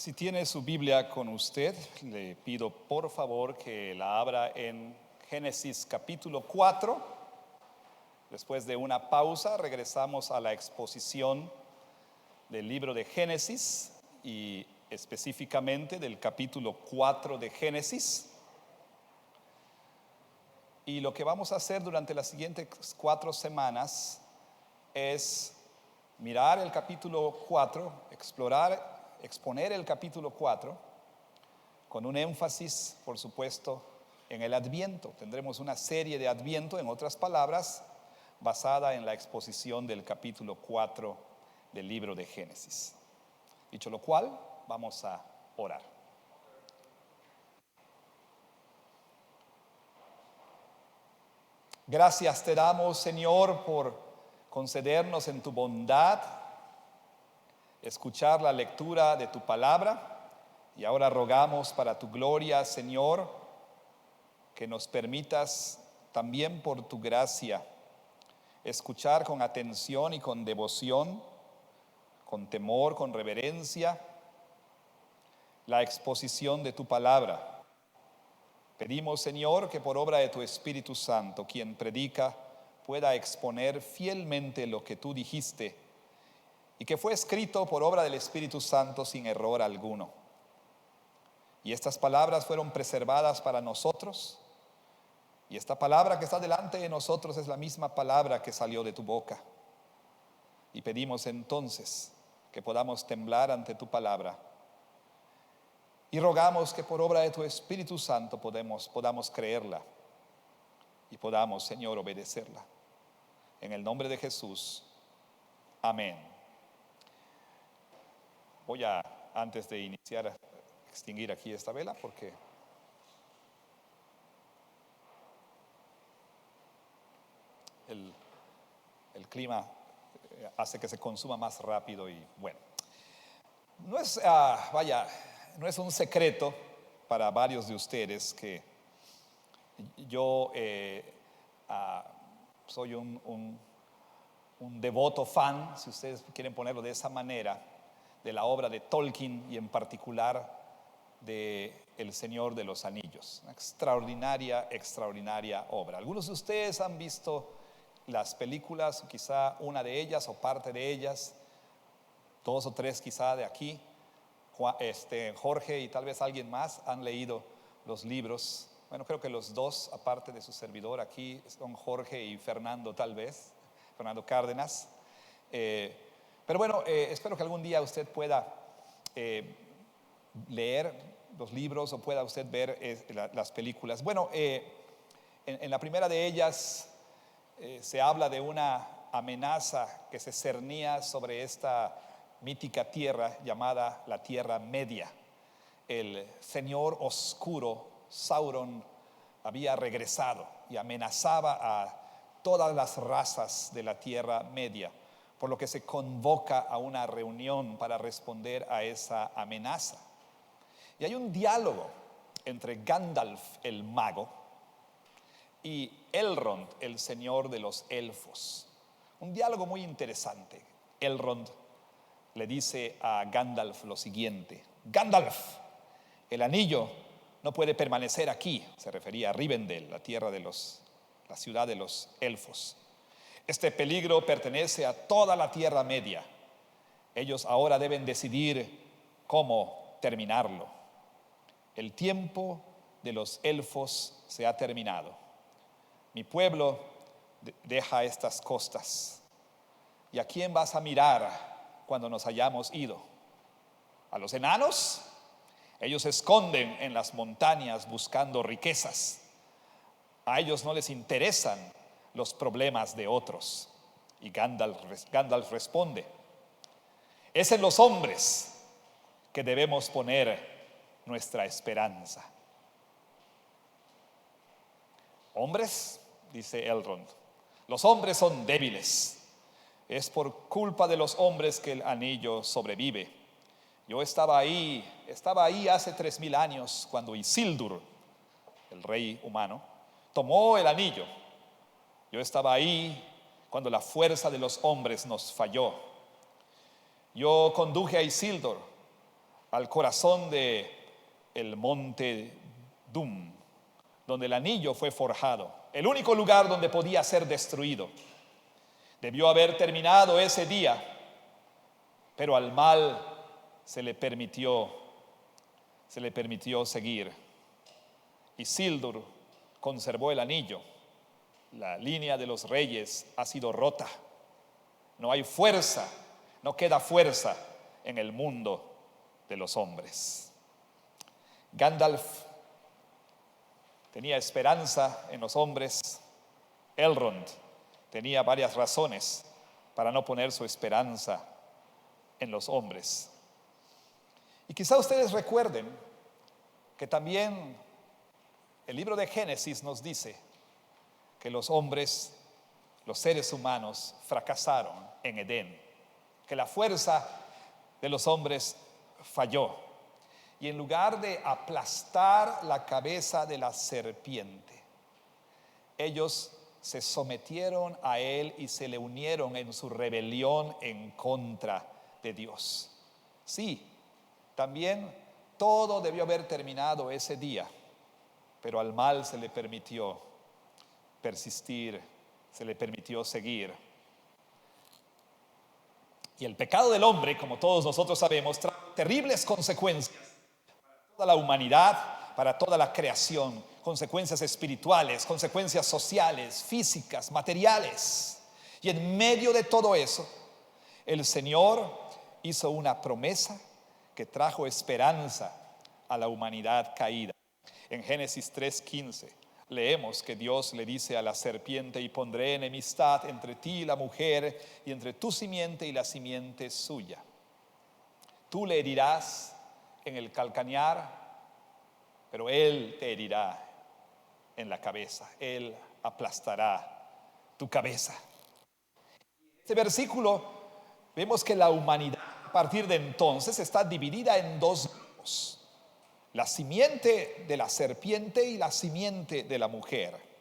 Si tiene su Biblia con usted, le pido por favor que la abra en Génesis capítulo 4. Después de una pausa, regresamos a la exposición del libro de Génesis y específicamente del capítulo 4 de Génesis. Y lo que vamos a hacer durante las siguientes 4 semanas es mirar el capítulo 4, exponer el capítulo 4 con un énfasis, por supuesto, en el Adviento. Tendremos una serie de Adviento, en otras palabras, basada en la exposición del capítulo 4 del libro de Génesis. Dicho lo cual, vamos a orar. Gracias te damos, Señor, por concedernos en tu bondad escuchar la lectura de tu palabra, y ahora rogamos para tu gloria, Señor, que nos permitas también por tu gracia escuchar con atención y con devoción, con temor, con reverencia, la exposición de tu palabra. Pedimos, Señor, que por obra de tu Espíritu Santo, quien predica pueda exponer fielmente lo que tú dijiste y que fue escrito por obra del Espíritu Santo sin error alguno. Y estas palabras fueron preservadas para nosotros, y esta palabra que está delante de nosotros es la misma palabra que salió de tu boca. Y pedimos entonces que podamos temblar ante tu palabra, y rogamos que por obra de tu Espíritu Santo podamos creerla y podamos, Señor, obedecerla. En el nombre de Jesús, amén. Voy a, antes de iniciar, a extinguir aquí esta vela porque el clima hace que se consuma más rápido. Y bueno, no es un secreto para varios de ustedes que yo soy un devoto fan, si ustedes quieren ponerlo de esa manera, de la obra de Tolkien y en particular de El Señor de los Anillos. Una extraordinaria obra. Algunos de ustedes han visto las películas, quizá una de ellas o parte de ellas, 2 o 3 quizá de aquí. Jorge y tal vez alguien más han leído los libros. Bueno, creo que los dos, aparte de su servidor aquí, son Jorge y Fernando, tal vez Fernando Cárdenas. Pero bueno, espero que algún día usted pueda leer los libros o pueda usted ver las películas. Bueno, en la primera de ellas se habla de una amenaza que se cernía sobre esta mítica tierra llamada la Tierra Media. El señor oscuro, Sauron, había regresado y amenazaba a todas las razas de la Tierra Media, por lo que se convoca a una reunión para responder a esa amenaza. Y hay un diálogo entre Gandalf el mago y Elrond el señor de los elfos. Un diálogo muy interesante. Elrond le dice a Gandalf lo siguiente: Gandalf, el anillo no puede permanecer aquí. Se refería a Rivendell, la ciudad de los elfos. Este peligro pertenece a toda la Tierra Media. Ellos ahora deben decidir cómo terminarlo. El tiempo de los elfos se ha terminado. Mi pueblo deja estas costas. ¿Y a quién vas a mirar cuando nos hayamos ido? ¿A los enanos? Ellos se esconden en las montañas buscando riquezas. A ellos no les interesan los problemas de otros. Y Gandalf responde: es en los hombres que debemos poner nuestra esperanza. ¿Hombres? Dice Elrond. Los hombres son débiles. Es por culpa de los hombres que el anillo sobrevive. Yo estaba ahí hace 3000 años cuando Isildur, el rey humano, tomó el anillo. Yo estaba ahí cuando la fuerza de los hombres nos falló. Yo conduje a Isildur al corazón de el monte Dum, donde el anillo fue forjado, el único lugar donde podía ser destruido. Debió haber terminado ese día, pero al mal se le permitió seguir. Isildur conservó el anillo. La línea de los reyes ha sido rota. No hay fuerza, no queda fuerza en el mundo de los hombres. Gandalf tenía esperanza en los hombres. Elrond tenía varias razones para no poner su esperanza en los hombres. Y quizá ustedes recuerden que también el libro de Génesis nos dice que los hombres, los seres humanos, fracasaron en Edén, que la fuerza de los hombres falló. Y en lugar de aplastar la cabeza de la serpiente, ellos se sometieron a él y se le unieron en su rebelión en contra de Dios. Sí, también todo debió haber terminado ese día, pero al mal se le permitió persistir, se le permitió seguir. Y el pecado del hombre, como todos nosotros sabemos, trae terribles consecuencias para toda la humanidad, para toda la creación, consecuencias espirituales, consecuencias sociales, físicas, materiales. Y en medio de todo eso, el Señor hizo una promesa que trajo esperanza a la humanidad caída. En Génesis 3:15 leemos que Dios le dice a la serpiente: y pondré enemistad entre ti y la mujer, y entre tu simiente y la simiente suya. Tú le herirás en el calcañar, pero él te herirá en la cabeza. Él aplastará tu cabeza. En este versículo vemos que la humanidad a partir de entonces está dividida en dos grupos: la simiente de la serpiente y la simiente de la mujer.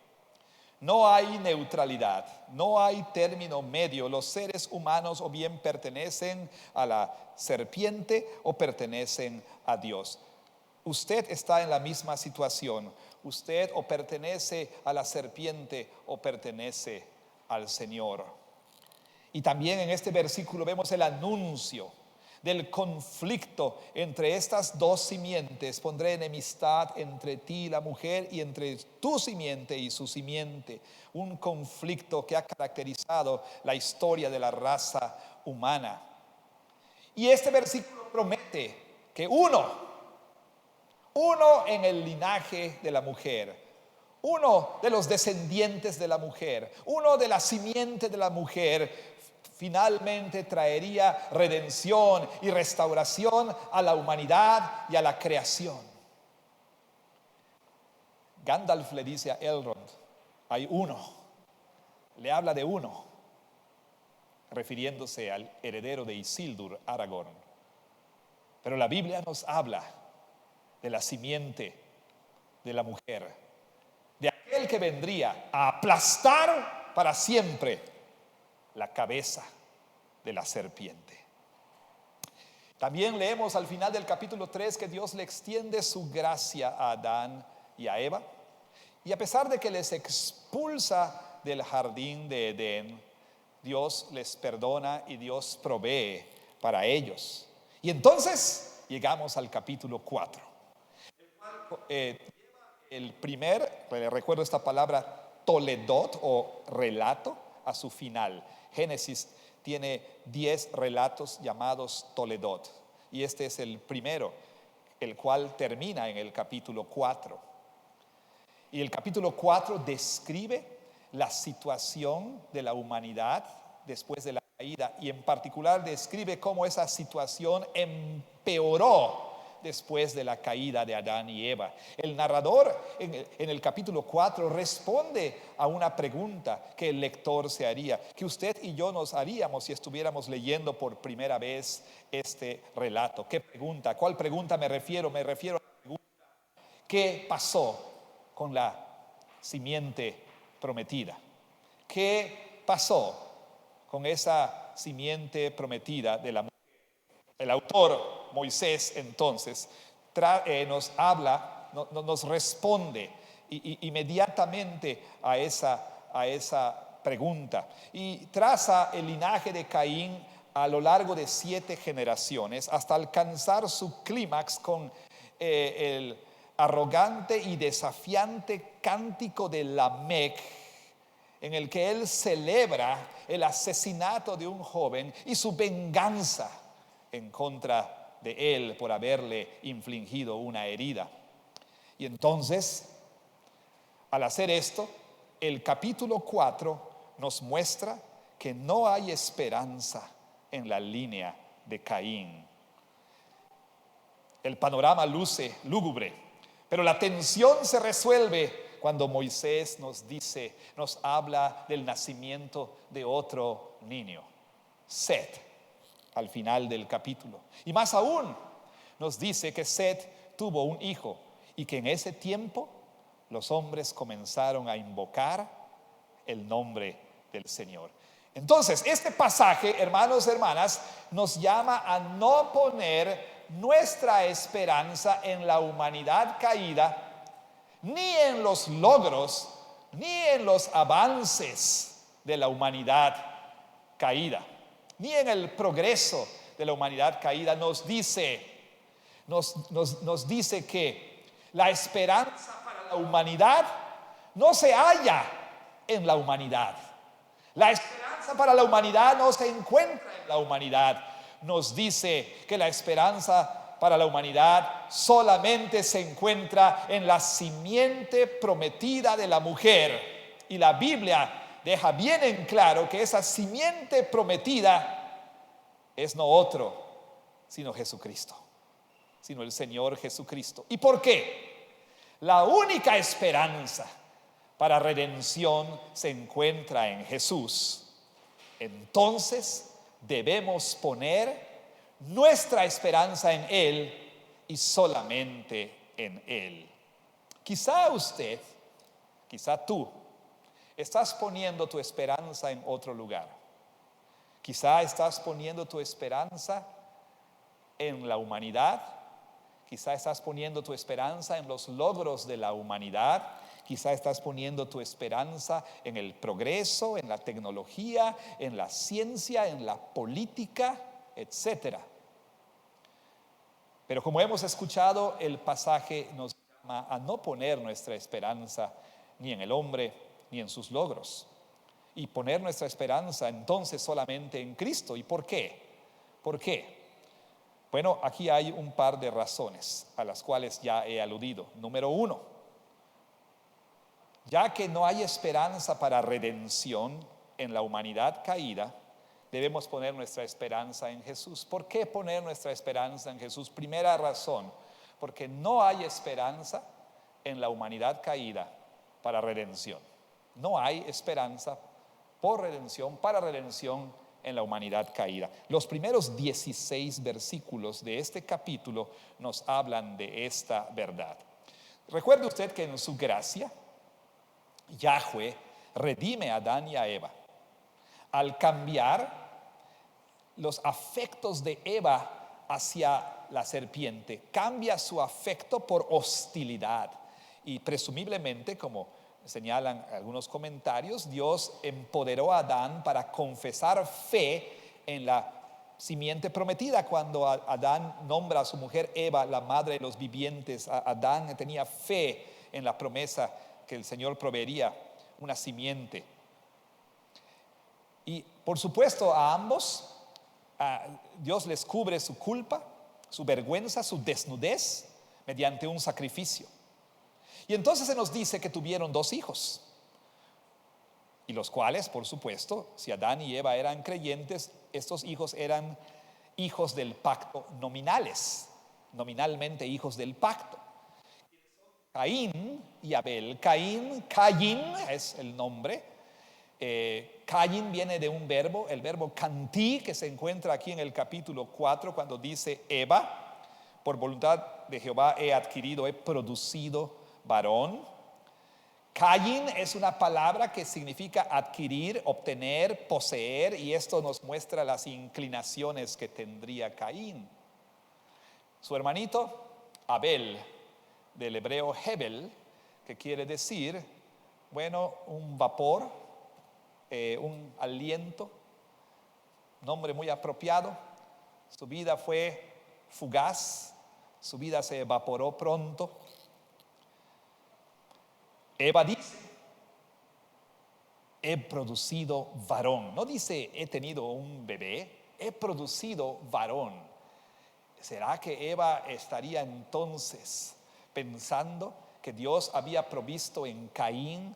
No hay neutralidad, no hay término medio. Los seres humanos o bien pertenecen a la serpiente o pertenecen a Dios. Usted está en la misma situación. Usted o pertenece a la serpiente o pertenece al Señor. Y también en este versículo vemos el anuncio del conflicto entre estas dos simientes. Pondré enemistad entre ti y la mujer, y entre tu simiente y su simiente. Un conflicto que ha caracterizado la historia de la raza humana. Y este versículo promete que uno en el linaje de la mujer, uno de los descendientes de la mujer, uno de la simiente de la mujer, finalmente traería redención y restauración a la humanidad y a la creación. Gandalf le dice a Elrond: hay uno. Le habla de uno, refiriéndose al heredero de Isildur, Aragorn. Pero la Biblia nos habla de la simiente de la mujer, de aquel que vendría a aplastar para siempre la cabeza de la serpiente. También leemos al final del capítulo 3 que Dios le extiende su gracia a Adán y a Eva, y a pesar de que les expulsa del jardín de Edén, Dios les perdona y Dios provee para ellos. Y entonces llegamos al capítulo 4. El primer, recuerdo esta palabra, toledot o relato, a su final. Génesis tiene 10 relatos llamados toledot, y este es el primero, el cual termina en el capítulo 4. Y el capítulo 4 describe la situación de la humanidad después de la caída, y en particular describe cómo esa situación empeoró después de la caída de Adán y Eva. El narrador en el capítulo 4 responde a una pregunta que el lector se haría, que usted y yo nos haríamos si estuviéramos leyendo por primera vez este relato. ¿Qué pregunta? ¿Cuál pregunta me refiero? Me refiero a la pregunta: ¿qué pasó con la simiente prometida? ¿Qué pasó con esa simiente prometida de la mujer? El autor Moisés entonces nos habla, nos responde inmediatamente a esa pregunta y traza el linaje de Caín a lo largo de 7 generaciones hasta alcanzar su clímax con el arrogante y desafiante cántico de Lamec, en el que él celebra el asesinato de un joven y su venganza en contra de él por haberle infligido una herida. Y entonces, al hacer esto, el capítulo 4 nos muestra que no hay esperanza en la línea de Caín. El panorama luce lúgubre, pero la tensión se resuelve cuando Moisés nos habla del nacimiento de otro niño, Set, al final del capítulo. Y más aún, nos dice que Set tuvo un hijo y que en ese tiempo los hombres comenzaron a invocar el nombre del Señor. Entonces, este pasaje, hermanos y hermanas, nos llama a no poner nuestra esperanza en la humanidad caída, ni en los logros, ni en los avances de la humanidad caída, ni en el progreso de la humanidad caída. Nos dice que la esperanza para la humanidad no se halla en la humanidad. La esperanza para la humanidad no se encuentra en la humanidad. Nos dice que la esperanza para la humanidad solamente se encuentra en la simiente prometida de la mujer. Y la Biblia deja bien en claro que esa simiente prometida es no otro, sino Jesucristo, sino el Señor Jesucristo. ¿Y por qué? La única esperanza para redención se encuentra en Jesús. Entonces debemos poner nuestra esperanza en Él y solamente en Él. Quizá usted, quizá tú, estás poniendo tu esperanza en otro lugar. Quizá estás poniendo tu esperanza en la humanidad. Quizá estás poniendo tu esperanza en los logros de la humanidad. Quizá estás poniendo tu esperanza en el progreso, en la tecnología, en la ciencia, en la política, etc. Pero como hemos escuchado, el pasaje nos llama a no poner nuestra esperanza ni en el hombre ni en sus logros, y poner nuestra esperanza entonces solamente en Cristo. ¿Y por qué? ¿Por qué? Bueno, aquí hay un par de razones a las cuales ya he aludido. Número 1, ya que no hay esperanza para redención en la humanidad caída, debemos poner nuestra esperanza en Jesús. ¿Por qué poner nuestra esperanza en Jesús? Primera razón, porque no hay esperanza en la humanidad caída para redención. No hay esperanza por redención, para redención en la humanidad caída. Los primeros 16 versículos de este capítulo nos hablan de esta verdad. Recuerde usted que en su gracia, Yahweh redime a Adán y a Eva al cambiar los afectos de Eva hacia la serpiente. Cambia su afecto por hostilidad y presumiblemente, como señalan algunos comentarios, Dios empoderó a Adán para confesar fe en la simiente prometida. Cuando Adán nombra a su mujer Eva la madre de los vivientes, Adán tenía fe en la promesa que el Señor proveería una simiente. Y por supuesto a ambos Dios les cubre su culpa, su vergüenza, su desnudez mediante un sacrificio. Y entonces se nos dice que tuvieron 2 hijos, y los cuales, por supuesto, si Adán y Eva eran creyentes, estos hijos eran hijos del pacto nominales, nominalmente hijos del pacto. Caín y Abel. Caín es el nombre. Caín viene de un verbo, el verbo cantí, que se encuentra aquí en el capítulo 4 cuando dice Eva, por voluntad de Jehová he adquirido, he producido varón. Caín es una palabra que significa adquirir, obtener, poseer, y esto nos muestra las inclinaciones que tendría Caín. Su hermanito Abel, del hebreo Hebel, que quiere decir, bueno, un vapor, un aliento, nombre muy apropiado. Su vida fue fugaz, su vida se evaporó pronto. Eva dice, he producido varón. No dice he tenido un bebé, he producido varón. ¿Será que Eva estaría entonces pensando que Dios había provisto en Caín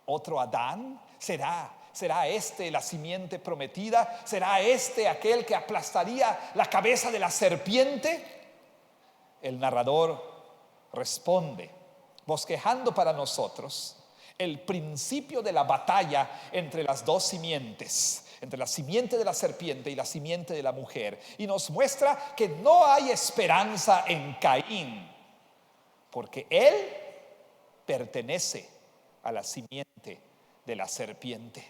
otro Adán? ¿Será este la simiente prometida? ¿Será este aquel que aplastaría la cabeza de la serpiente? El narrador responde, bosquejando para nosotros el principio de la batalla entre las dos simientes, entre la simiente de la serpiente y la simiente de la mujer, y nos muestra que no hay esperanza en Caín, porque él pertenece a la simiente de la serpiente.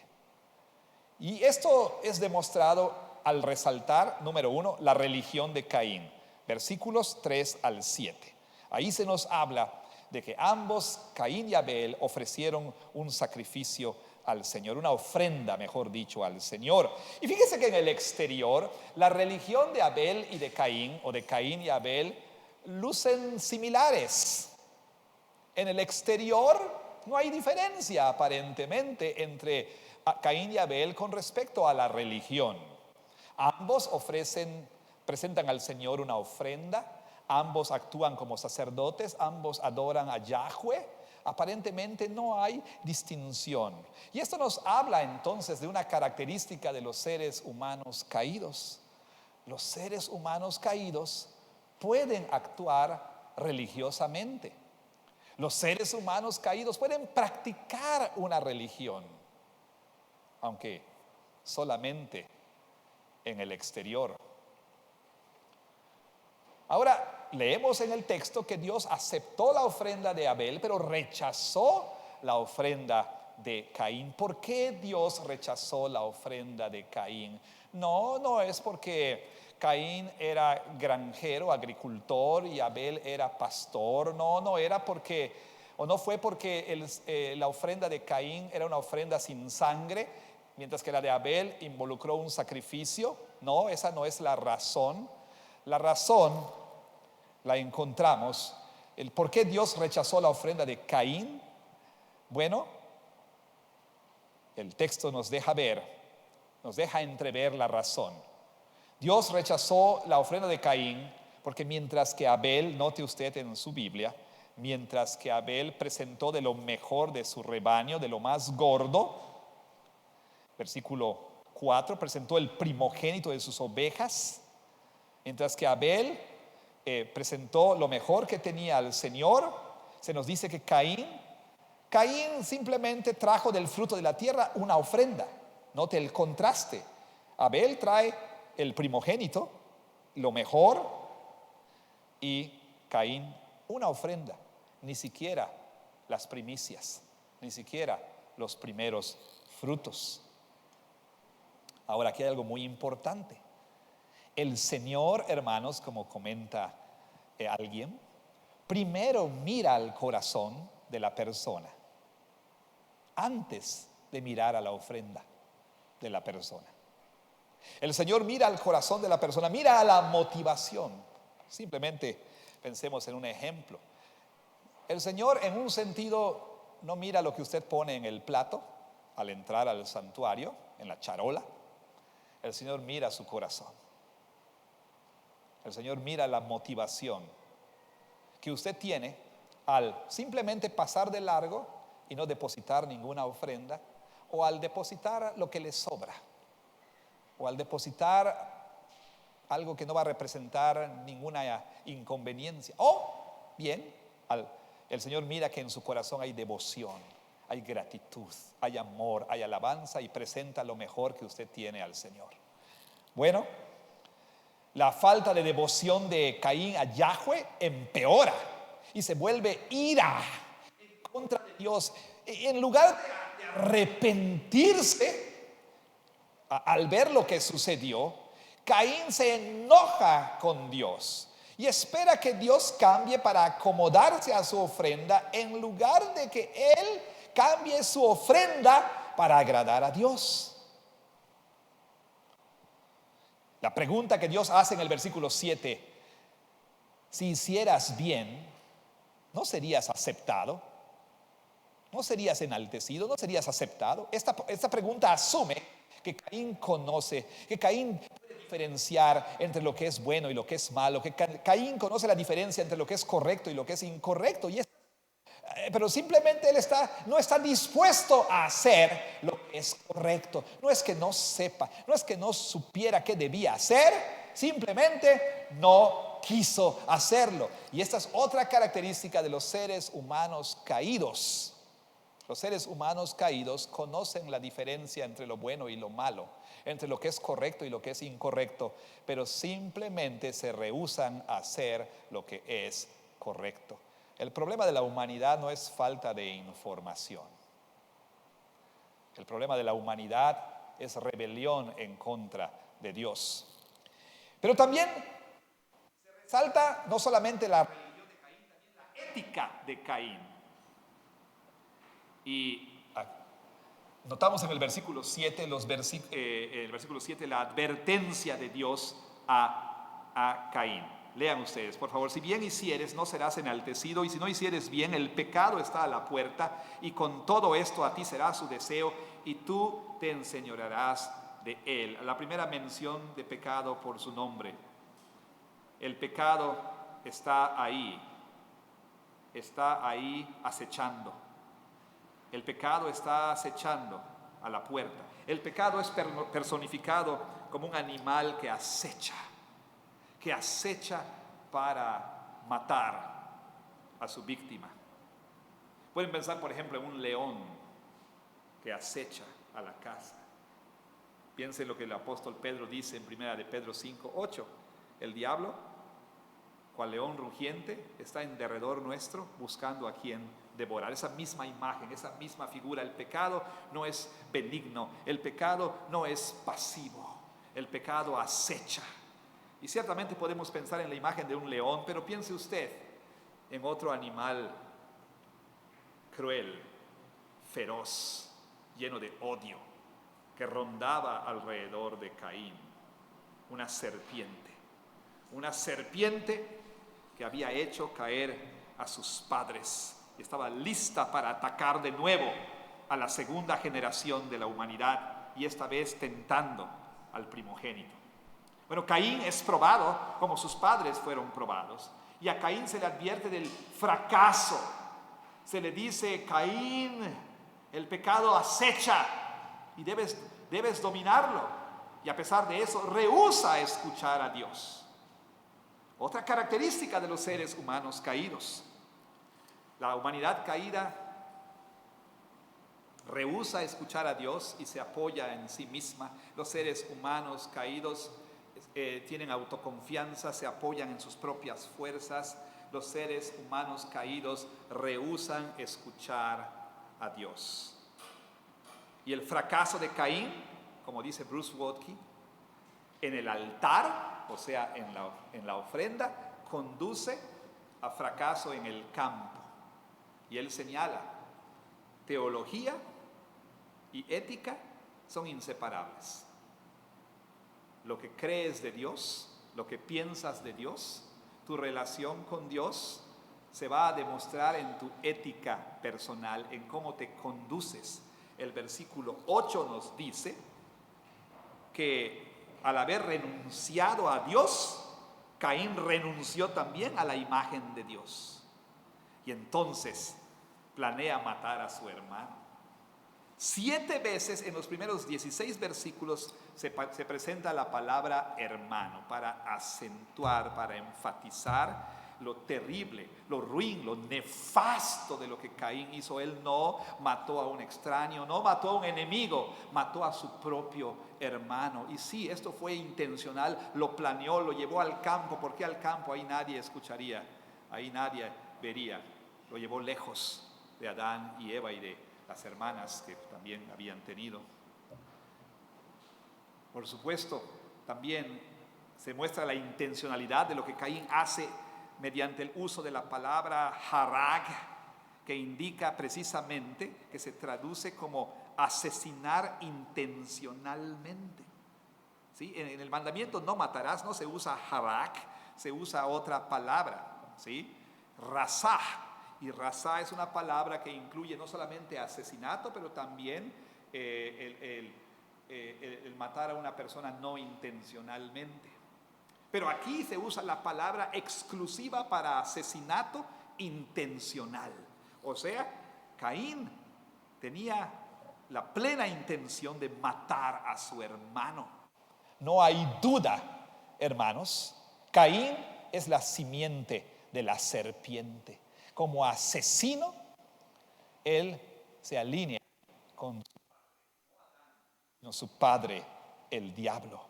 Y esto es demostrado al resaltar, número 1, la religión de Caín, versículos 3 al 7. Ahí se nos habla de que ambos, Caín y Abel, ofrecieron un sacrificio al Señor, una ofrenda, mejor dicho, al Señor. Y fíjese que en el exterior, la religión de Abel y de Caín, o de Caín y Abel, lucen similares. En el exterior no hay diferencia aparentemente entre Caín y Abel con respecto a la religión. Ambos presentan al Señor una ofrenda, ambos actúan como sacerdotes, ambos adoran a Yahweh. Aparentemente no hay distinción. Y esto nos habla entonces de una característica de los seres humanos caídos. Los seres humanos caídos pueden actuar religiosamente. Los seres humanos caídos pueden practicar una religión, aunque solamente en el exterior. Ahora, leemos en el texto que Dios aceptó la ofrenda de Abel, pero rechazó la ofrenda de Caín. ¿Por qué Dios rechazó la ofrenda de Caín? No es porque Caín era granjero, agricultor, y Abel era pastor. No era porque, o no fue porque la ofrenda de Caín era una ofrenda sin sangre, mientras que la de Abel involucró un sacrificio. No, esa no es la razón. La razón la encontramos, el por qué Dios rechazó la ofrenda de Caín. Bueno, el texto nos deja entrever la razón. Dios rechazó la ofrenda de Caín porque mientras que Abel, note usted en su Biblia, mientras que Abel presentó de lo mejor de su rebaño, de lo más gordo, versículo 4, presentó el primogénito de sus ovejas, mientras que Abel presentó lo mejor que tenía al Señor, se nos dice que Caín simplemente trajo del fruto de la tierra una ofrenda. Note el contraste. Abel trae el primogénito, lo mejor, y Caín una ofrenda, ni siquiera las primicias, ni siquiera los primeros frutos. Ahora, aquí hay algo muy importante. El Señor, hermanos, como comenta alguien, primero mira al corazón de la persona antes de mirar a la ofrenda de la persona. El Señor mira al corazón de la persona, mira a la motivación. Simplemente pensemos en un ejemplo. El Señor, en un sentido, no mira lo que usted pone en el plato al entrar al santuario, en la charola. El Señor mira su corazón. El Señor mira la motivación que usted tiene al simplemente pasar de largo y no depositar ninguna ofrenda, o al depositar lo que le sobra, o al depositar algo que no va a representar ninguna inconveniencia. O bien, el Señor mira que en su corazón hay devoción, hay gratitud, hay amor, hay alabanza, y presenta lo mejor que usted tiene al Señor. Bueno, la falta de devoción de Caín a Yahweh empeora y se vuelve ira en contra de Dios. En lugar de arrepentirse al ver lo que sucedió, Caín se enoja con Dios. y espera que Dios cambie para acomodarse a su ofrenda en lugar de que él cambie su ofrenda para agradar a Dios. La pregunta que Dios hace en el versículo 7: si hicieras bien, ¿no serías aceptado? ¿No serías enaltecido? ¿No serías aceptado? Esta pregunta asume que Caín conoce, que Caín puede diferenciar entre lo que es bueno y lo que es malo, que Caín conoce la diferencia entre lo que es correcto y lo que es incorrecto. Pero simplemente él no está dispuesto a hacer lo que es correcto. No es que no sepa, no es que no supiera qué debía hacer, simplemente no quiso hacerlo. Y esta es otra característica de los seres humanos caídos. Los seres humanos caídos conocen la diferencia entre lo bueno y lo malo, entre lo que es correcto y lo que es incorrecto, pero simplemente se rehúsan a hacer lo que es correcto. El problema de la humanidad no es falta de información. El problema de la humanidad es rebelión en contra de Dios. Pero también se resalta no solamente la religión de Caín, también la ética de Caín. Y notamos en el versículo 7, el versículo 7 la advertencia de Dios a Caín. Lean ustedes, por favor. Si bien hicieres, no serás enaltecido, y si no hicieres bien, el pecado está a la puerta, y con todo esto a ti será su deseo, y tú te enseñorearás de él. La primera mención de pecado por su nombre. El pecado está ahí acechando. El pecado está acechando a la puerta. El pecado es personificado como un animal que acecha para matar a su víctima. Pueden pensar, por ejemplo, en un león que acecha a la caza. Piensen lo que el apóstol Pedro dice en 1 de Pedro 5:8. El diablo, cual león rugiente, está en derredor nuestro buscando a quien devorar. Esa misma imagen, esa misma figura. El pecado no es benigno, el pecado no es pasivo, el pecado acecha. Y ciertamente podemos pensar en la imagen de un león, pero piense usted en otro animal cruel, feroz, lleno de odio, que rondaba alrededor de Caín. Una serpiente que había hecho caer a sus padres y estaba lista para atacar de nuevo a la segunda generación de la humanidad, y esta vez tentando al primogénito. Bueno, Caín es probado como sus padres fueron probados, y a Caín se le advierte del fracaso. Se le dice: Caín, el pecado acecha y debes dominarlo. Y a pesar de eso, rehúsa escuchar a Dios. Otra característica de los seres humanos caídos. La humanidad caída rehúsa escuchar a Dios y se apoya en sí misma. Los seres humanos caídos tienen autoconfianza, se apoyan en sus propias fuerzas. Los seres humanos caídos rehúsan escuchar a Dios. Y el fracaso de Caín, como dice Bruce Waltke, en el altar, o sea, en la ofrenda, conduce a fracaso en el campo. Y él señala: teología y ética son inseparables. Lo que crees de Dios, lo que piensas de Dios, tu relación con Dios se va a demostrar en tu ética personal, en cómo te conduces. El versículo 8 nos dice que al haber renunciado a Dios, Caín renunció también a la imagen de Dios. Y entonces planea matar a su hermano. 7 veces en los primeros 16 versículos se presenta la palabra hermano para acentuar, para enfatizar lo terrible, lo ruin, lo nefasto de lo que Caín hizo. Él no mató a un extraño, no mató a un enemigo, mató a su propio hermano. Y sí, esto fue intencional, lo planeó, lo llevó al campo. ¿Por qué al campo? Ahí nadie escucharía, ahí nadie vería. Lo llevó lejos de Adán y Eva y de las hermanas que también habían tenido. Por supuesto, también se muestra la intencionalidad de lo que Caín hace mediante el uso de la palabra harag, que indica precisamente, que se traduce como asesinar intencionalmente. ¿Sí? En el mandamiento no matarás no se usa harag, se usa otra palabra, ¿sí? Razah. Y razah es una palabra que incluye no solamente asesinato, pero también el matar a una persona no intencionalmente. Pero aquí se usa la palabra exclusiva para asesinato intencional. O sea, Caín tenía la plena intención de matar a su hermano. No hay duda, hermanos, Caín es la simiente de la serpiente. Como asesino, él se alinea con su padre, el diablo,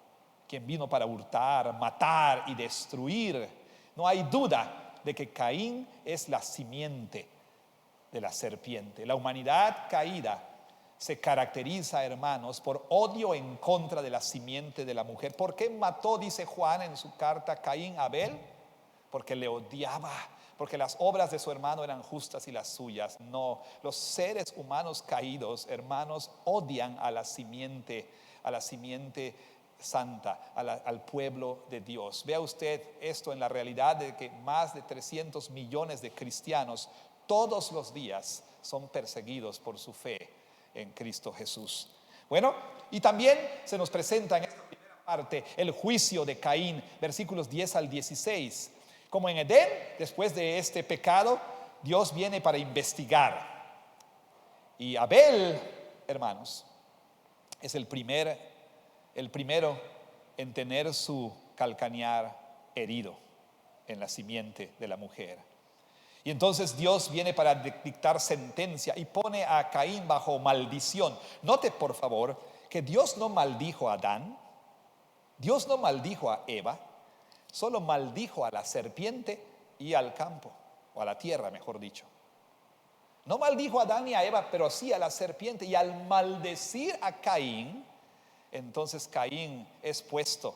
quien vino para hurtar, matar y destruir. No hay duda de que Caín es la simiente de la serpiente. La humanidad caída se caracteriza, hermanos, por odio en contra de la simiente de la mujer. ¿Por qué mató, dice Juan en su carta, Caín a Abel? Porque le odiaba, porque las obras de su hermano eran justas y las suyas no. Los seres humanos caídos, hermanos, odian a la simiente santa, al pueblo de Dios. Vea usted esto en la realidad de que más de 300 millones de cristianos todos los días son perseguidos por su fe en Cristo Jesús. Bueno, y también se nos presenta en esta primera parte el juicio de Caín, versículos 10 al 16. Como en Edén, después de este pecado, Dios viene para investigar. Y Abel, hermanos, es el primero en tener su calcañar herido en la simiente de la mujer. Y entonces Dios viene para dictar sentencia y pone a Caín bajo maldición. Note por favor que Dios no maldijo a Adán, Dios no maldijo a Eva, solo maldijo a la serpiente y al campo, o a la tierra mejor dicho. No maldijo a Adán y a Eva, pero sí a la serpiente. Y al maldecir a Caín, entonces Caín es puesto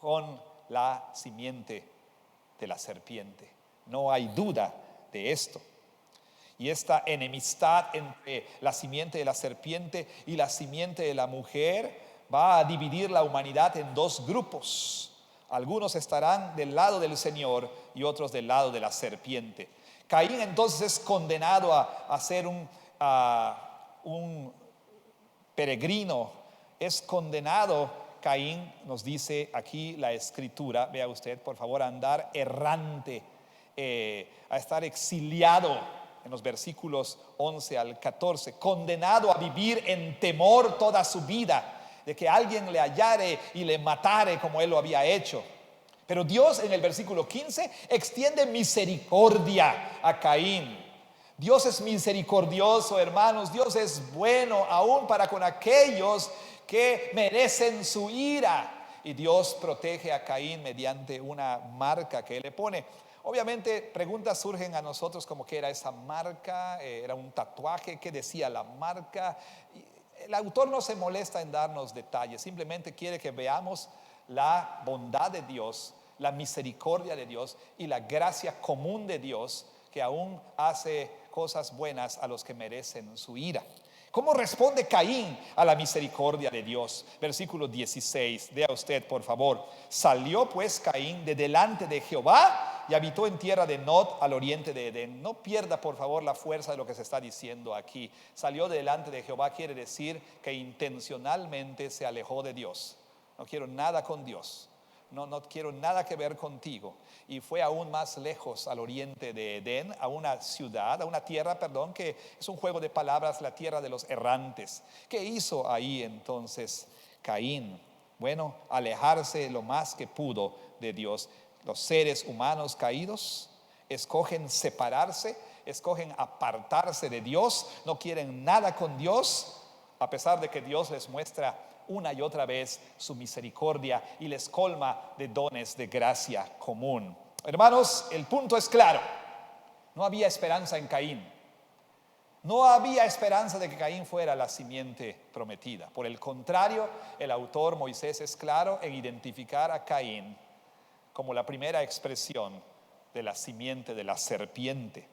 con la simiente de la serpiente. No hay duda de esto. Y esta enemistad entre la simiente de la serpiente y la simiente de la mujer va a dividir la humanidad en dos grupos. Algunos estarán del lado del Señor y otros del lado de la serpiente. Caín entonces es condenado a ser un peregrino. Es condenado, Caín, nos dice aquí la escritura, vea usted por favor, a andar errante, a estar exiliado en los versículos 11 al 14, condenado a vivir en temor toda su vida, de que alguien le hallare y le matare como él lo había hecho. Pero Dios en el versículo 15 extiende misericordia a Caín. Dios es misericordioso, hermanos. Dios es bueno aún para con aquellos que merecen su ira. Y Dios protege a Caín mediante una marca que Él le pone. Obviamente preguntas surgen a nosotros como qué era esa marca, era un tatuaje, qué decía la marca. El autor no se molesta en darnos detalles, simplemente quiere que veamos la bondad de Dios, la misericordia de Dios y la gracia común de Dios, que aún hace cosas buenas a los que merecen su ira. ¿Cómo responde Caín a la misericordia de Dios? Versículo 16, lea usted por favor. Salió pues Caín de delante de Jehová y habitó en tierra de Nod, al oriente de Edén. No pierda por favor la fuerza de lo que se está diciendo aquí. Salió de delante de Jehová quiere decir que intencionalmente se alejó de Dios. No quiero nada con Dios. No quiero nada que ver contigo. Y fue aún más lejos al oriente de Edén, a una ciudad, a una tierra, perdón, que es un juego de palabras, la tierra de los errantes. ¿Qué hizo ahí entonces Caín? Bueno, alejarse lo más que pudo de Dios. Los seres humanos caídos escogen separarse, escogen apartarse de Dios, no quieren nada con Dios, a pesar de que Dios les muestra una y otra vez su misericordia y les colma de dones de gracia común. Hermanos, el punto es claro. No había esperanza en Caín. No había esperanza de que Caín fuera la simiente prometida. Por el contrario, el autor Moisés es claro en identificar a Caín como la primera expresión de la simiente de la serpiente.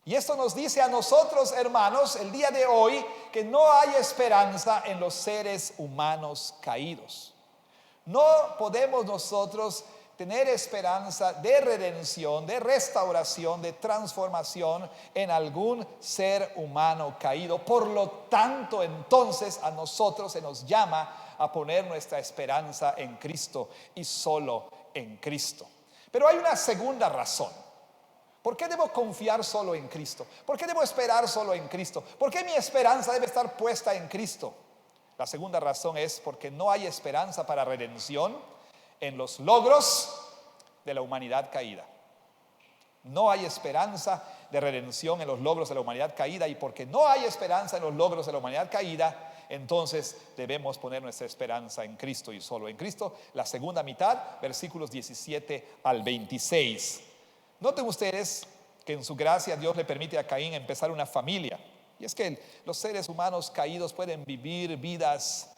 Y esto nos dice a nosotros, hermanos, el día de hoy, que no hay esperanza en los seres humanos caídos. No podemos nosotros tener esperanza de redención, de restauración, de transformación en algún ser humano caído. Por lo tanto, entonces a nosotros se nos llama a poner nuestra esperanza en Cristo y solo en Cristo. Pero hay una segunda razón. ¿Por qué debo confiar solo en Cristo? ¿Por qué debo esperar solo en Cristo? ¿Por qué mi esperanza debe estar puesta en Cristo? La segunda razón es porque no hay esperanza para redención en los logros de la humanidad caída. No hay esperanza de redención en los logros de la humanidad caída, y porque no hay esperanza en los logros de la humanidad caída, entonces debemos poner nuestra esperanza en Cristo y solo en Cristo. La segunda mitad, versículos 17 al 26. Noten ustedes que en su gracia Dios le permite a Caín empezar una familia. Y es que los seres humanos caídos pueden vivir vidas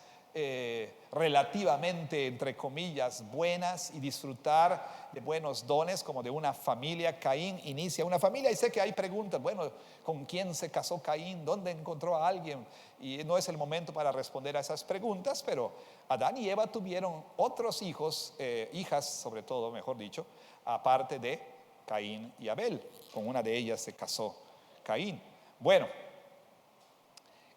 relativamente, entre comillas, buenas y disfrutar de buenos dones como de una familia. Caín inicia una familia y sé que hay preguntas, bueno, ¿con quién se casó Caín? ¿Dónde encontró a alguien? Y no es el momento para responder a esas preguntas, pero Adán y Eva tuvieron otros hijos, hijas sobre todo, mejor dicho, aparte de Caín y Abel. Con una de ellas se casó Caín. Bueno,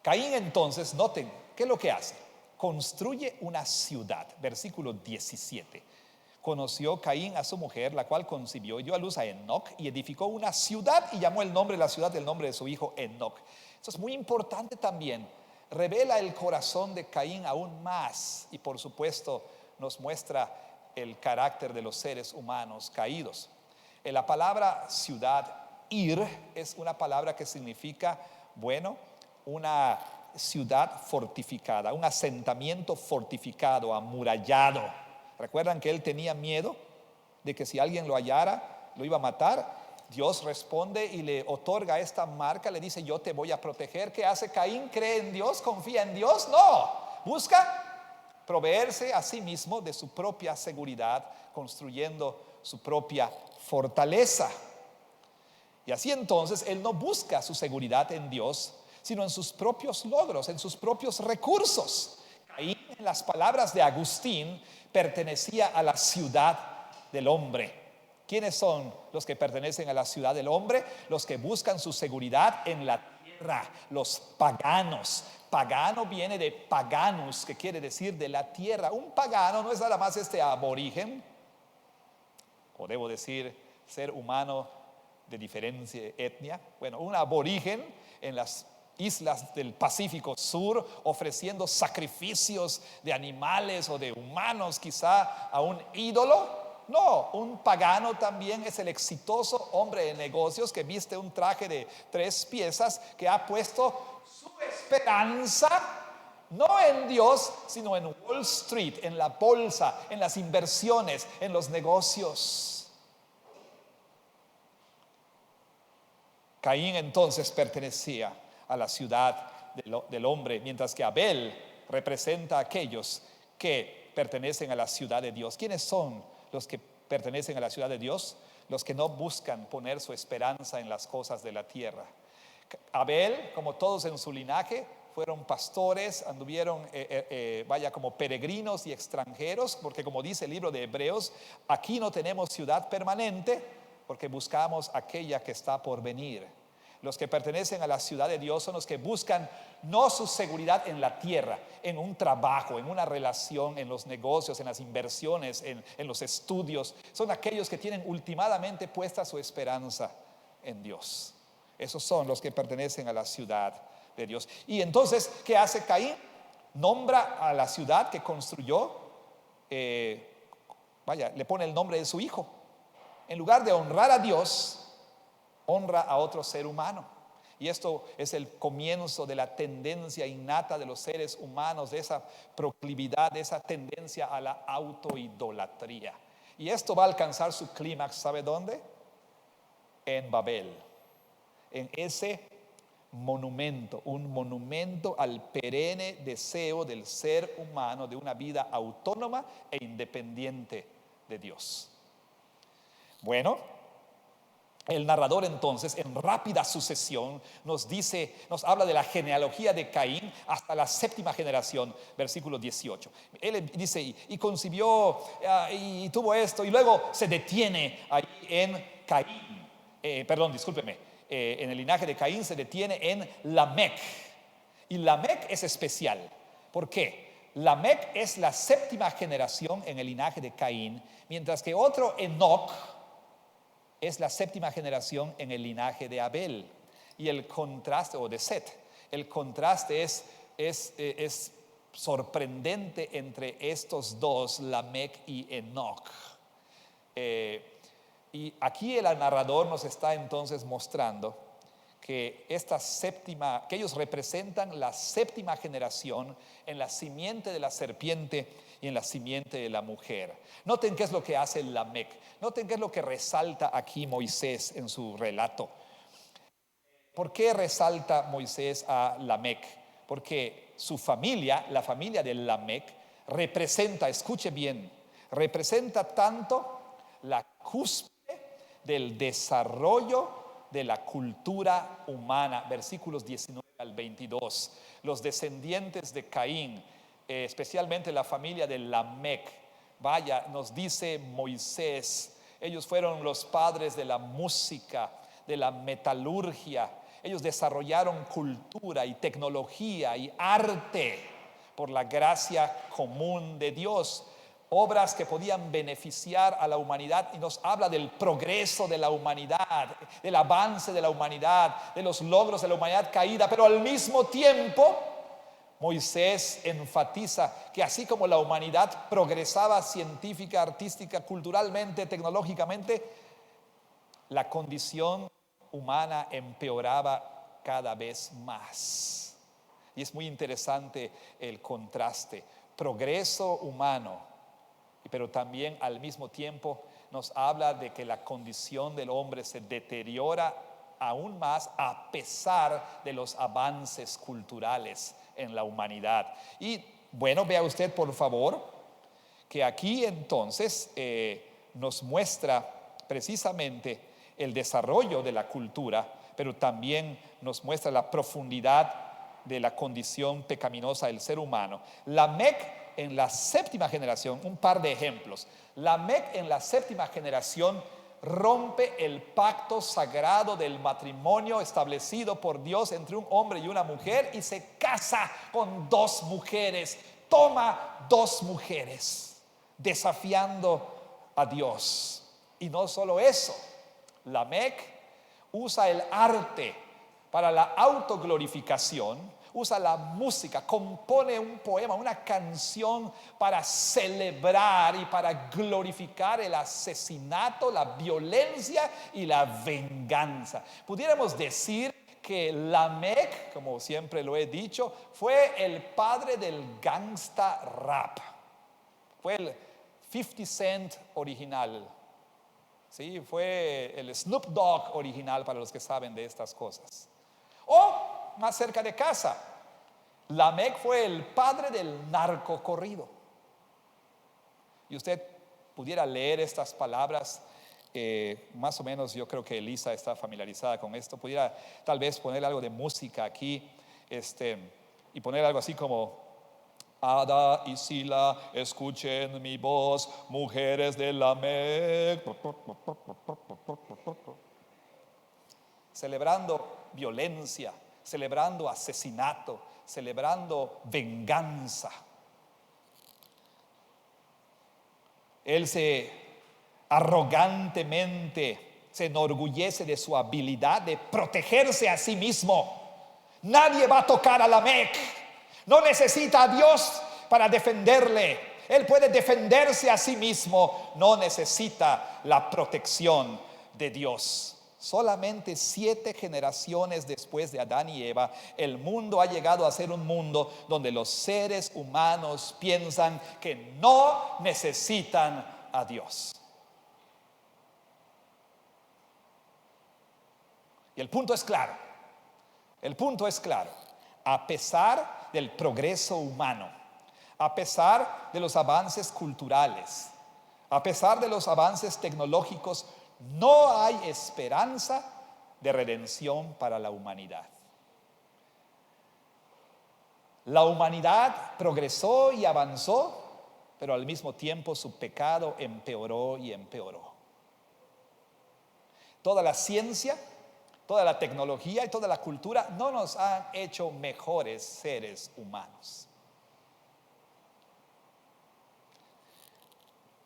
Caín entonces, noten, ¿qué es lo que hace? Construye una ciudad. Versículo 17. Conoció Caín a su mujer, la cual concibió y dio a luz a Enoc, y edificó una ciudad y llamó el nombre de la ciudad del nombre de su hijo Enoc. Esto es muy importante también. Revela el corazón de Caín aún más, y por supuesto nos muestra el carácter de los seres humanos caídos. La palabra ciudad, ir, es una palabra que significa, bueno, una ciudad fortificada, un asentamiento fortificado, amurallado. ¿Recuerdan que él tenía miedo de que si alguien lo hallara, lo iba a matar? Dios responde y le otorga esta marca, le dice: yo te voy a proteger. ¿Qué hace Caín? ¿Cree en Dios? ¿Confía en Dios? No, busca proveerse a sí mismo de su propia seguridad, construyendo su propia fortaleza. Y así entonces él no busca su seguridad en Dios, sino en sus propios logros, en sus propios recursos. Caín, en las palabras de Agustín, pertenecía a la ciudad del hombre. ¿Quiénes son los que pertenecen a la ciudad del hombre? Los que buscan su seguridad en la tierra, los paganos. Pagano viene de paganus, que quiere decir de la tierra. Un pagano no es nada más aborigen, o debo decir ser humano de diferente etnia. Bueno, un aborigen en las islas del Pacífico Sur, ofreciendo sacrificios de animales o de humanos quizá a un ídolo. No, un pagano también es el exitoso hombre de negocios que viste un traje de 3 piezas, que ha puesto su esperanza no en Dios, sino en Wall Street, en la bolsa, en las inversiones, en los negocios. Caín entonces pertenecía a la ciudad del hombre, mientras que Abel representa a aquellos que pertenecen a la ciudad de Dios. ¿Quiénes son los que pertenecen a la ciudad de Dios? Los que no buscan poner su esperanza en las cosas de la tierra. Abel, como todos en su linaje, fueron pastores, anduvieron como peregrinos y extranjeros, porque como dice el libro de Hebreos, aquí no tenemos ciudad permanente, porque buscamos aquella que está por venir. Los que pertenecen a la ciudad de Dios son los que buscan no su seguridad en la tierra, en un trabajo, en una relación, en los negocios, en las inversiones, en los estudios. Son aquellos que tienen últimamente puesta su esperanza en Dios. Esos son los que pertenecen a la ciudad de Dios. Y entonces, ¿qué hace Caín? Nombra a la ciudad que construyó, le pone el nombre de su hijo. En lugar de honrar a Dios, honra a otro ser humano. Y esto es el comienzo de la tendencia innata de los seres humanos, de esa proclividad, de esa tendencia a la autoidolatría. Y esto va a alcanzar su clímax, ¿sabe dónde? En Babel. En ese monumento, un monumento al perenne deseo del ser humano de una vida autónoma e independiente de Dios. Bueno, el narrador entonces en rápida sucesión nos habla de la genealogía de Caín hasta la 7ª generación, versículo 18. Él dice, y concibió y tuvo esto, y luego se detiene ahí en Caín, en el linaje de Caín se detiene en Lamec. Y Lamec es especial. ¿Por qué? Lamec es la 7ª generación en el linaje de Caín, mientras que otro Enoc es la 7ª generación en el linaje de Abel. Y el contraste, o de Set, el contraste es sorprendente entre estos dos, Lamec y Enoc. Y aquí el narrador nos está entonces mostrando que que ellos representan la 7ª generación en la simiente de la serpiente y en la simiente de la mujer. Noten qué es lo que hace Lamec. Noten qué es lo que resalta aquí Moisés en su relato. ¿Por qué resalta Moisés a Lamec? Porque su familia, la familia de Lamec, representa, escuche bien, representa tanto la cúspide del desarrollo de la cultura humana, versículos 19 al 22. Los descendientes de Caín, especialmente la familia de Lamec, vaya, nos dice Moisés, ellos fueron los padres de la música, de la metalurgia. Ellos desarrollaron cultura y tecnología y arte por la gracia común de Dios. Obras que podían beneficiar a la humanidad, y nos habla del progreso de la humanidad, del avance de la humanidad, de los logros de la humanidad caída. Pero al mismo tiempo Moisés enfatiza que así como la humanidad progresaba científica, artística, culturalmente, tecnológicamente, la condición humana empeoraba cada vez más. Y es muy interesante el contraste. Progreso humano, pero también al mismo tiempo nos habla de que la condición del hombre se deteriora aún más a pesar de los avances culturales en la humanidad. Y bueno, vea usted por favor que aquí entonces nos muestra precisamente el desarrollo de la cultura, pero también nos muestra la profundidad de la condición pecaminosa del ser humano. Lamec en la 7ª generación, un par de ejemplos. Lamec en la 7ª generación rompe el pacto sagrado del matrimonio establecido por Dios entre un hombre y una mujer y se casa con 2 mujeres. Toma 2 mujeres, desafiando a Dios. Y no solo eso, Lamec usa el arte para la autoglorificación, usa la música, compone un poema, una canción para celebrar y para glorificar el asesinato, la violencia y la venganza. Pudiéramos decir que Lamec, como siempre lo he dicho, fue el padre del gangsta rap. Fue el 50 Cent original. Sí, fue el Snoop Dogg original para los que saben de estas cosas. O más cerca de casa, Lamec fue el padre del narcocorrido. Y usted pudiera leer estas palabras, más o menos yo creo que Elisa está familiarizada con esto. Pudiera tal vez poner algo de música aquí, y poner algo así como: Ada y Sila, escuchen mi voz, mujeres de Lamec. Celebrando violencia, celebrando asesinato, celebrando venganza. Él arrogantemente se enorgullece de su habilidad de protegerse a sí mismo. Nadie va a tocar a Lamec. No necesita a Dios para defenderle. Él puede defenderse a sí mismo. No necesita la protección de Dios. Solamente 7 generaciones después de Adán y Eva, el mundo ha llegado a ser un mundo donde los seres humanos piensan que no necesitan a Dios. Y el punto es claro: El punto es claro. A pesar del progreso humano, a pesar de los avances culturales, a pesar de los avances tecnológicos, no hay esperanza de redención para la humanidad. La humanidad progresó y avanzó, pero al mismo tiempo su pecado empeoró y empeoró. Toda la ciencia, toda la tecnología y toda la cultura no nos han hecho mejores seres humanos.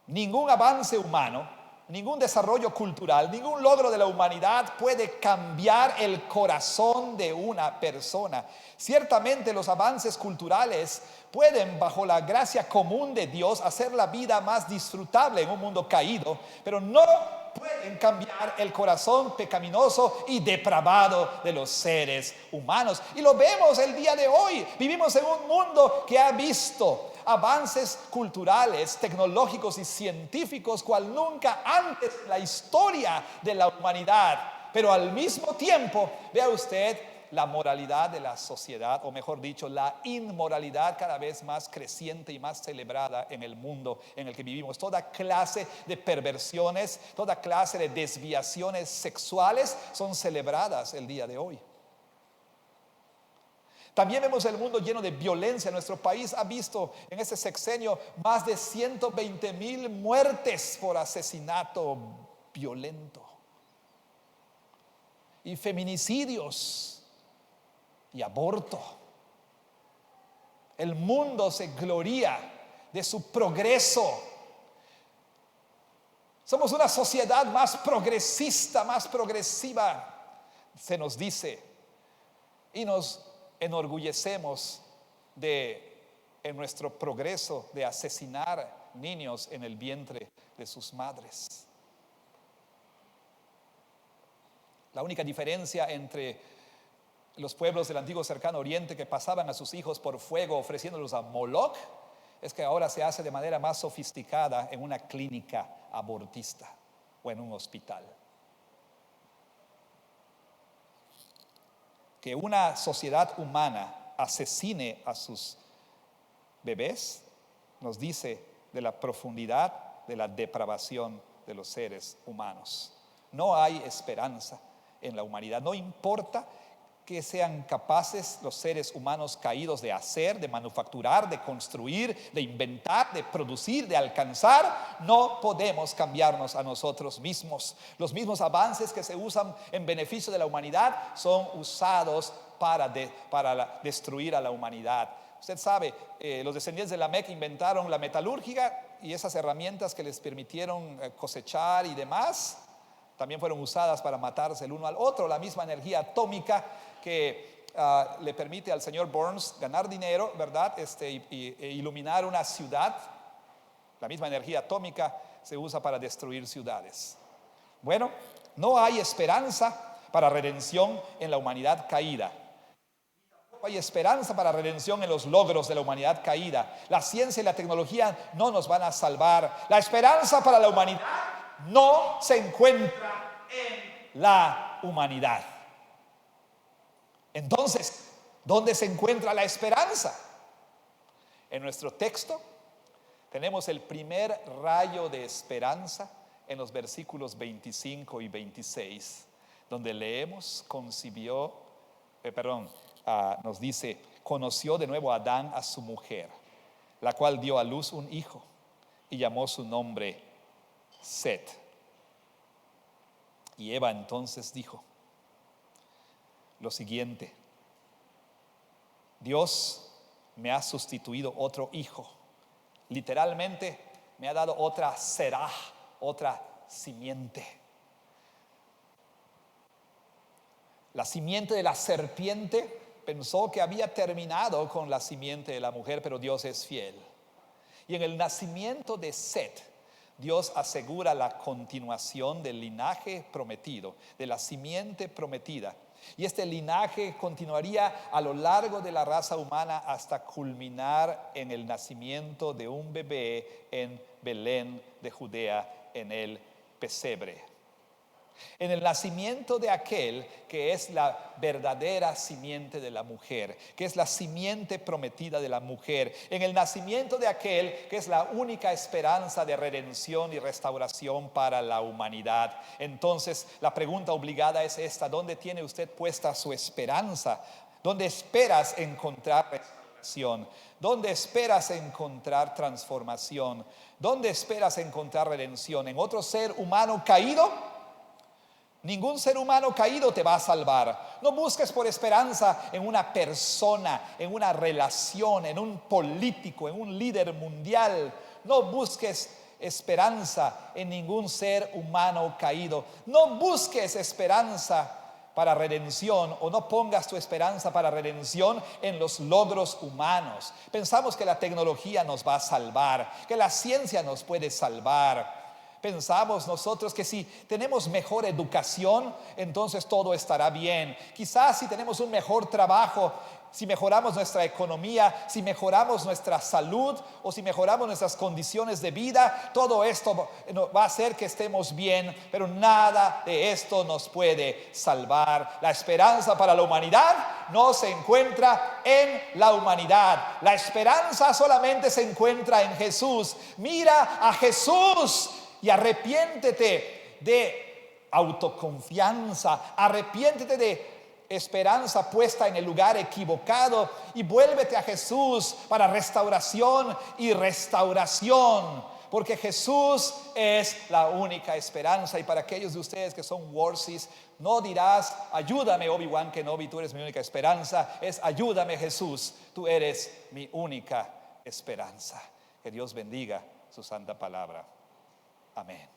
Ningún avance humano, ningún desarrollo cultural, ningún logro de la humanidad puede cambiar el corazón de una persona. Ciertamente los avances culturales pueden, bajo la gracia común de Dios, hacer la vida más disfrutable en un mundo caído, pero no pueden cambiar el corazón pecaminoso y depravado de los seres humanos. Y lo vemos el día de hoy. Vivimos en un mundo que ha visto avances culturales, tecnológicos y científicos cual nunca antes en la historia de la humanidad. Pero al mismo tiempo, vea usted la moralidad de la sociedad, o mejor dicho, la inmoralidad cada vez más creciente y más celebrada en el mundo en el que vivimos. Toda clase de perversiones, toda clase de desviaciones sexuales son celebradas el día de hoy. También vemos el mundo lleno de violencia. Nuestro país ha visto en este sexenio más de 120,000 muertes por asesinato violento y feminicidios y aborto. El mundo se gloria de su progreso. Somos una sociedad más progresista, más progresiva, se nos dice, y nos enorgullecemos en nuestro progreso de asesinar niños en el vientre de sus madres. La única diferencia entre los pueblos del antiguo cercano oriente que pasaban a sus hijos por fuego ofreciéndolos a Moloch es que ahora se hace de manera más sofisticada en una clínica abortista o en un hospital. Que una sociedad humana asesine a sus bebés nos dice de la profundidad de la depravación de los seres humanos. No hay esperanza en la humanidad. No importa que sean capaces los seres humanos caídos de hacer, de manufacturar, de construir, de inventar, de producir, de alcanzar, no podemos cambiarnos a nosotros mismos. Los mismos avances que se usan en beneficio de la humanidad son usados para destruir a la humanidad. Usted sabe, los descendientes de Lamec inventaron la metalúrgica y esas herramientas que les permitieron cosechar y demás también fueron usadas para matarse el uno al otro. La misma energía atómica que le permite al señor Burns ganar dinero, ¿verdad? E iluminar una ciudad. La misma energía atómica se usa para destruir ciudades. Bueno, no hay esperanza para redención en la humanidad caída. Tampoco hay esperanza para redención en los logros de la humanidad caída. La ciencia y la tecnología no nos van a salvar. La esperanza para la humanidad no se encuentra en la humanidad. Entonces, ¿dónde se encuentra la esperanza? En nuestro texto tenemos el primer rayo de esperanza en los versículos 25 y 26, donde leemos, nos dice, conoció de nuevo Adán a su mujer, la cual dio a luz un hijo y llamó su nombre Set. Y Eva entonces dijo lo siguiente: Dios me ha sustituido otro hijo. Literalmente me ha dado otra será, otra simiente. La simiente de la serpiente pensó que había terminado con la simiente de la mujer, pero Dios es fiel. Y en el nacimiento de Set, Dios asegura la continuación del linaje prometido, de la simiente prometida. Y este linaje continuaría a lo largo de la raza humana hasta culminar en el nacimiento de un bebé en Belén de Judea, en el pesebre. En el nacimiento de aquel que es la verdadera simiente de la mujer, que es la simiente prometida de la mujer, en el nacimiento de aquel que es la única esperanza de redención y restauración para la humanidad. Entonces la pregunta obligada es esta: ¿dónde tiene usted puesta su esperanza? ¿Dónde esperas encontrar restauración? ¿Dónde esperas encontrar transformación? ¿Dónde esperas encontrar redención? ¿En otro ser humano caído? Ningún ser humano caído te va a salvar. No busques por esperanza en una persona, en una relación, en un político, en un líder mundial. No busques esperanza en ningún ser humano caído. No busques esperanza para redención, o no pongas tu esperanza para redención en los logros humanos. Pensamos que la tecnología nos va a salvar, que la ciencia nos puede salvar. Pensamos nosotros que si tenemos mejor educación, entonces todo estará bien. Quizás si tenemos un mejor trabajo, si mejoramos nuestra economía, si mejoramos nuestra salud o si mejoramos nuestras condiciones de vida, todo esto va a hacer que estemos bien, pero nada de esto nos puede salvar. La esperanza para la humanidad no se encuentra en la humanidad. La esperanza solamente se encuentra en Jesús. Mira a Jesús y arrepiéntete de autoconfianza, arrepiéntete de esperanza puesta en el lugar equivocado y vuélvete a Jesús para restauración y restauración, porque Jesús es la única esperanza. Y para aquellos de ustedes que son Warsis, no dirás ayúdame Obi-Wan Kenobi, tú eres mi única esperanza. Es ayúdame Jesús, tú eres mi única esperanza. Que Dios bendiga su santa palabra. Amén.